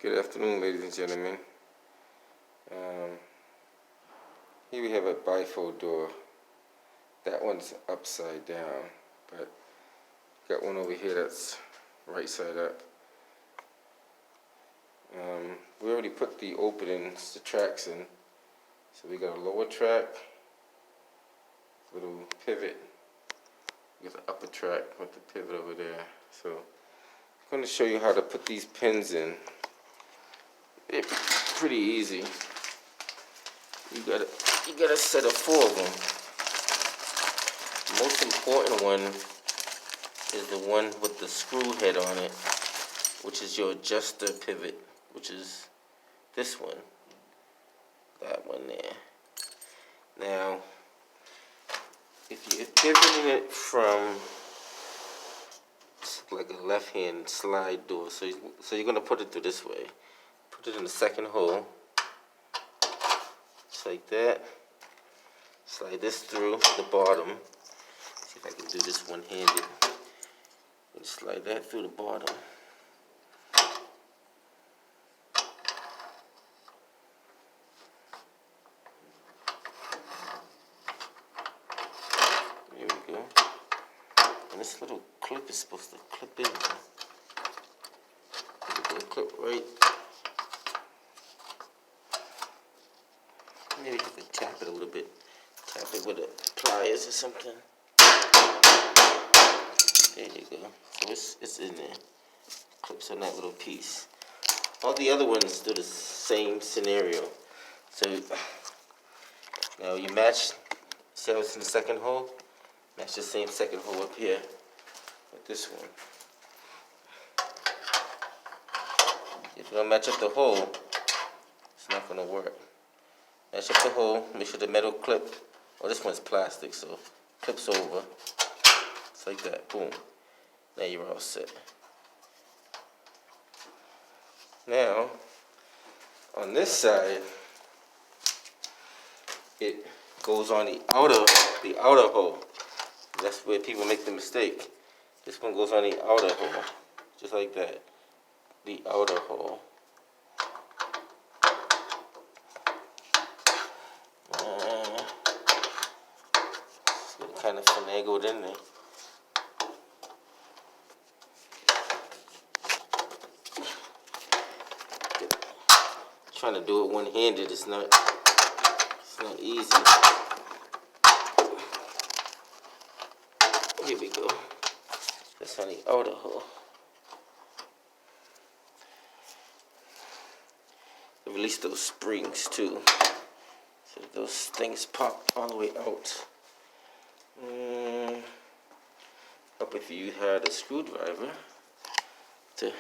Good afternoon, ladies and gentlemen. Here we have a bifold door. That one's upside down, but got one over here that's right side up. We already put the openings, the tracks in. So we got a lower track, little pivot. We got the upper track with the pivot over there. So I'm going to show you how to put these pins in. It's pretty easy. You got a set of 4 of them. The most important one is the one with the screw head on it, which is your adjuster pivot, which is this one. That one there. Now, if you're pivoting it from, it's like a left-hand slide door, so you're going to put it through this way. Put it in the second hole, just like that. Slide this through the bottom. See if I can do this one-handed. Slide that through the bottom. There we go. And this little clip is supposed to clip in. Clip right. Maybe you can tap it a little bit. Tap it with a pliers or something. There you go. So it's in there. Clips on that little piece. All the other ones do the same scenario. So now you match. See how it's in the second hole? Match the same second hole up here with this one. If you don't match up the hole, it's not going to work. Match up the hole, make sure the metal clip, this one's plastic, so clips over. It's like that, boom. Now you're all set. Now, on this side, it goes on the outer hole. That's where people make the mistake. This one goes on the outer hole, just like that. The outer hole. Kind of finagled in there. Trying to do it one-handed, it's not easy. Here we go. That's on the outer hole. Release those springs too, so that those things pop all the way out. Up if you had a screwdriver to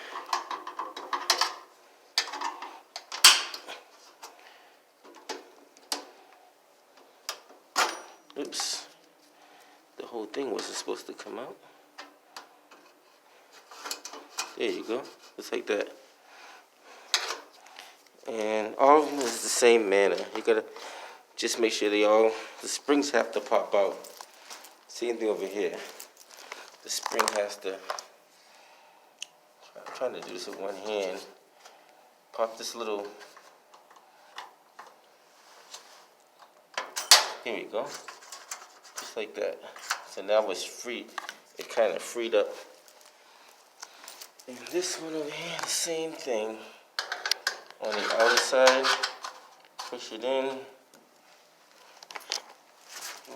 oops, the whole thing wasn't supposed to come out. There you go, just like that. And all of them is the same manner. You gotta just make sure the springs have to pop out. Same thing over here. The spring has to, I'm trying to do this with one hand. Pop this little, here we go. Just like that. So now it's free. It kind of freed up. And this one over here, the same thing. On the outer side, push it in.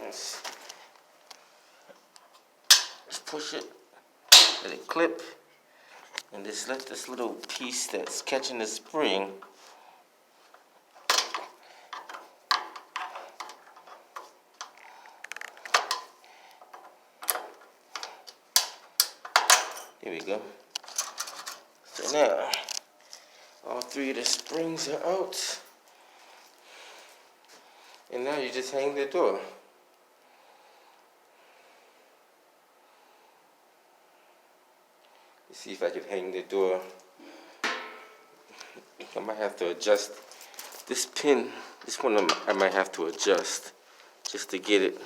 Yes. Just push it, let it clip, and just let this little piece that's catching the spring there we go. So now all 3 of the springs are out. And now you just hang the door. Let's see if I can hang the door. I might have to adjust this pin. This one I might have to adjust just to get it.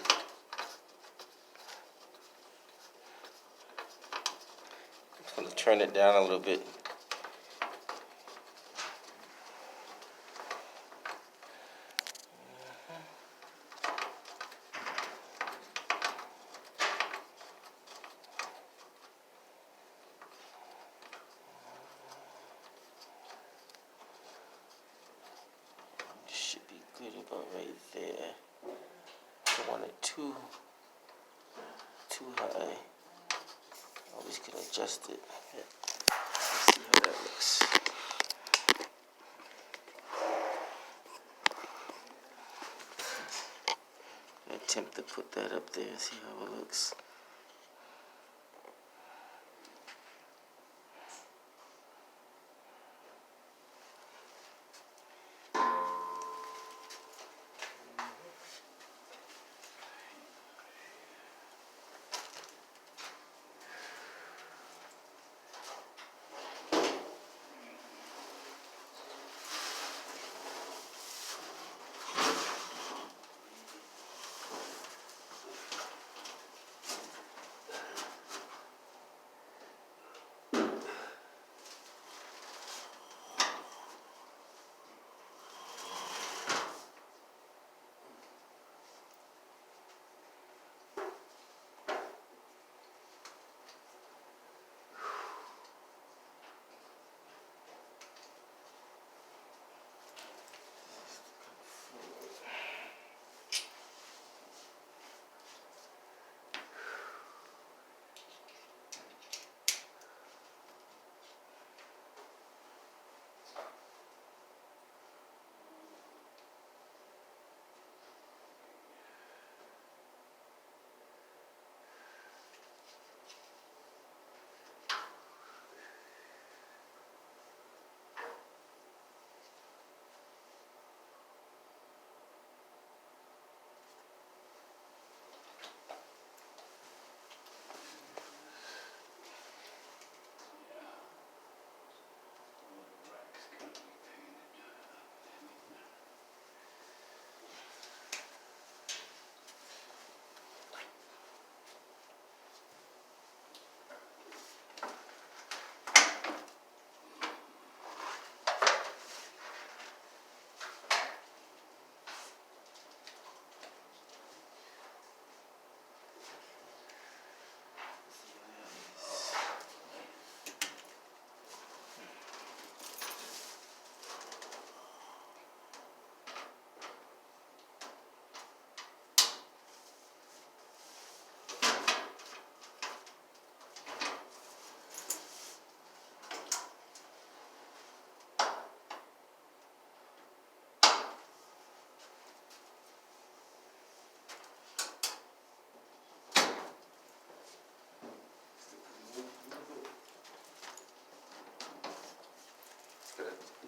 I'm going to turn it down a little bit. about right there. Don't want it too high. Always can adjust it. Let's see how that looks. Attempt to put that up there and see how it looks.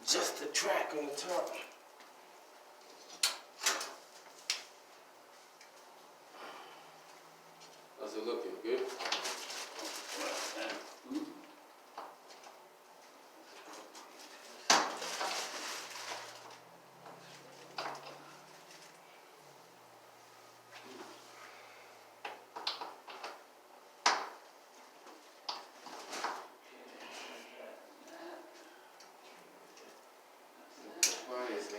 Just the track on the top. How's it looking? Good? Why is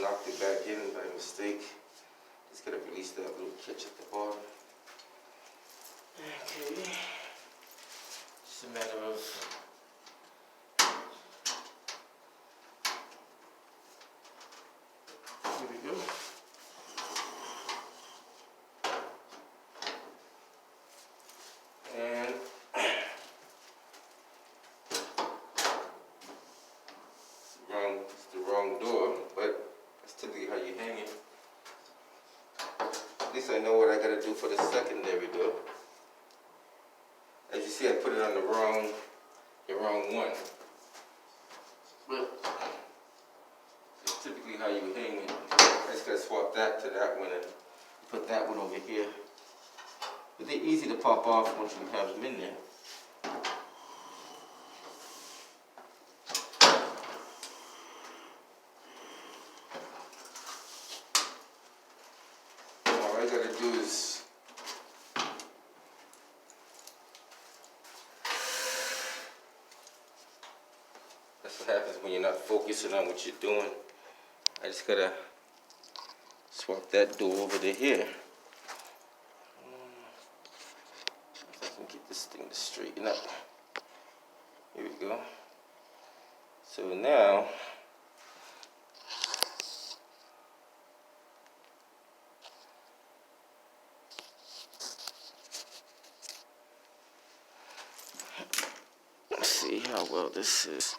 knocked it back in by mistake. Just gotta release that little catch at the bottom. Okay. Just a matter of here we go. And it's the wrong door, but that's typically how you hang it. At least I know what I gotta do for the secondary door. As you see, I put it on the wrong one. But it's typically how you hang it. I just gotta swap that to that one and put that one over here. But they're easy to pop off once you have them in there. All I gotta do is that's what happens when you're not focusing on what you're doing. I just gotta swap that door over to here. If I can get this thing to straighten up. Here we go. So now, let's see how well this is.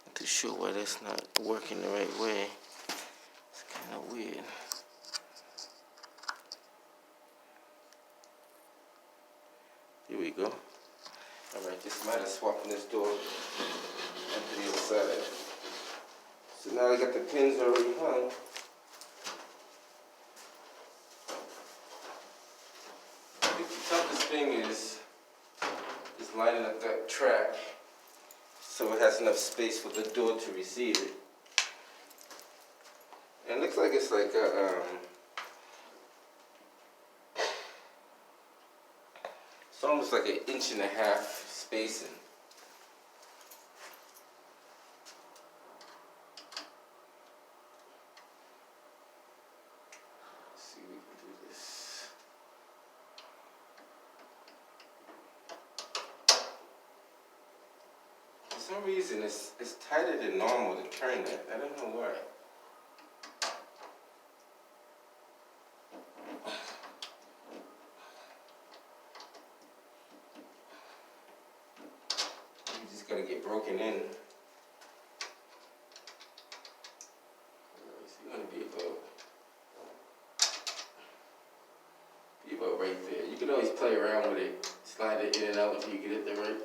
Not too sure why that's not working the right way. It's kind of weird. Here we go. Alright, just a matter of swapping this door onto the other side. So now I got the pins already hung. I think the toughest thing is lining up that track so it has enough space for the door to receive it. And it looks like it's like a it's almost like 1.5 inch spacing. Let's see if we can do this. For some reason it's tighter than normal to turn that. I don't know why. Gonna get broken in. So you're gonna be about right there. You can always play around with it, slide it in and out until you get it there right.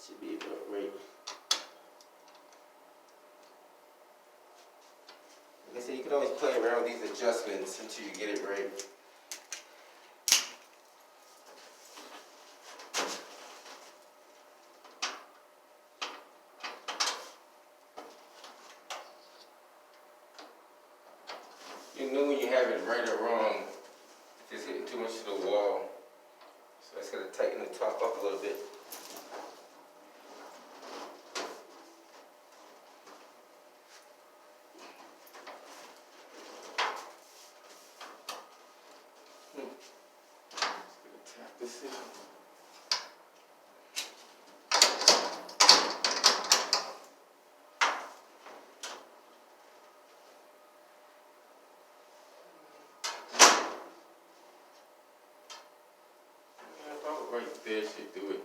Should be about right. Like I said, you can always play around with these adjustments until you get it right. You know when you have it right or wrong, it's just hitting too much to the wall. So I just gotta tighten the top up a little bit. Just gonna tap this in. About right there should do it.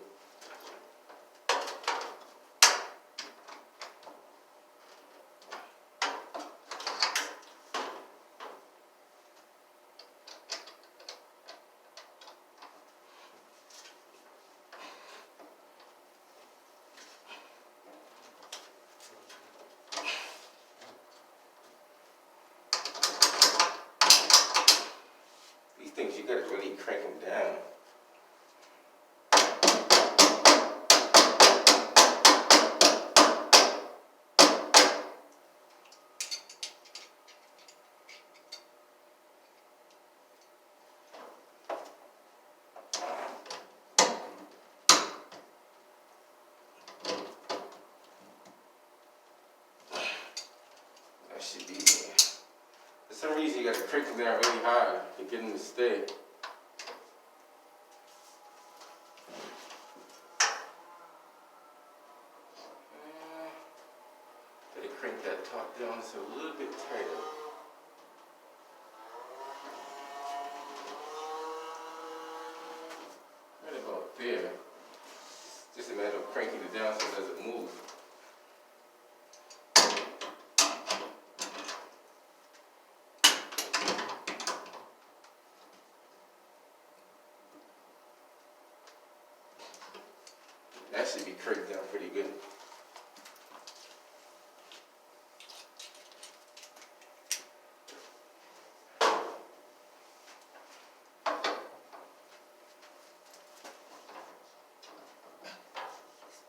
should be. For some reason, you got to crank them down really hard to get them to stay. Gotta crank that top down just a little bit tighter. Right about there. Just a matter of cranking it down so it doesn't move. That should be cranked down pretty good.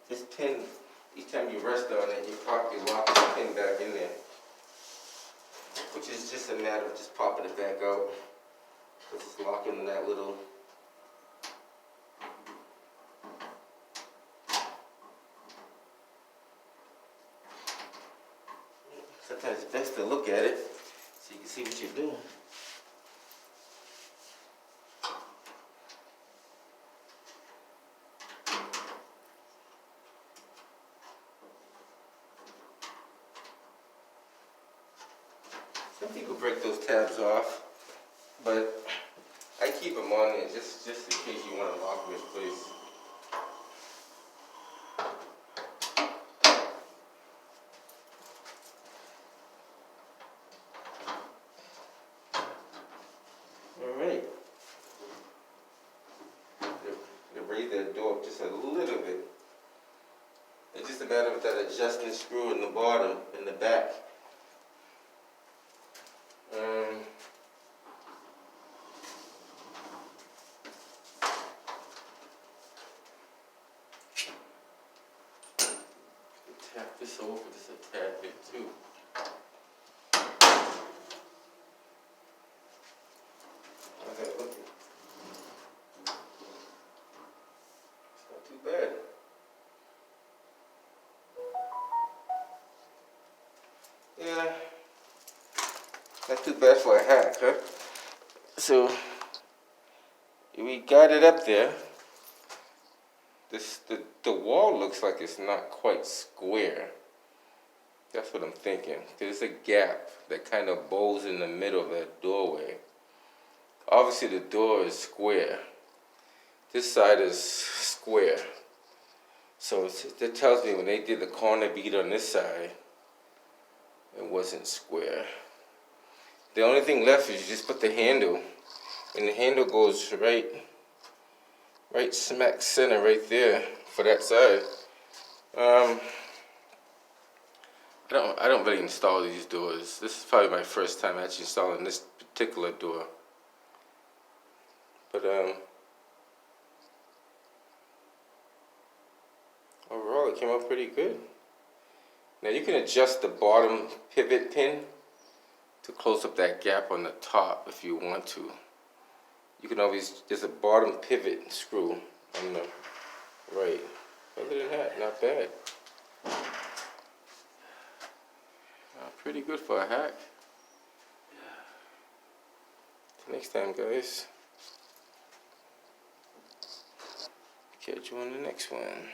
This pin, each time you rest on it, you lock the pin back in there. Which is just a matter of just popping it back out. Just locking that little. Sometimes it's best to look at it so you can see what you're doing. Some people break those tabs off, but I keep them on there just in case you want to lock them in place. Alright. They raise that door up just a little bit. It's just a matter of that adjustment screw in the bottom, in the back. Tap this over just a tad bit too. Okay, look. It's not too bad. Yeah, not too bad for a hack, huh? So we got it up there. The wall looks like it's not quite square. That's what I'm thinking. There's a gap that kind of bows in the middle of that doorway. Obviously the door is square. This side is square. So that tells me when they did the corner bead on this side, it wasn't square. The only thing left is you just put the handle, and the handle goes right smack center right there for that side. I don't really install these doors. This is probably my first time actually installing this particular door. But overall it came out pretty good. Now you can adjust the bottom pivot pin to close up that gap on the top if you want to. You can always, there's a bottom pivot screw on the right. Other than that, not bad. Pretty good for a hack. Till next time, guys. Catch you on the next one.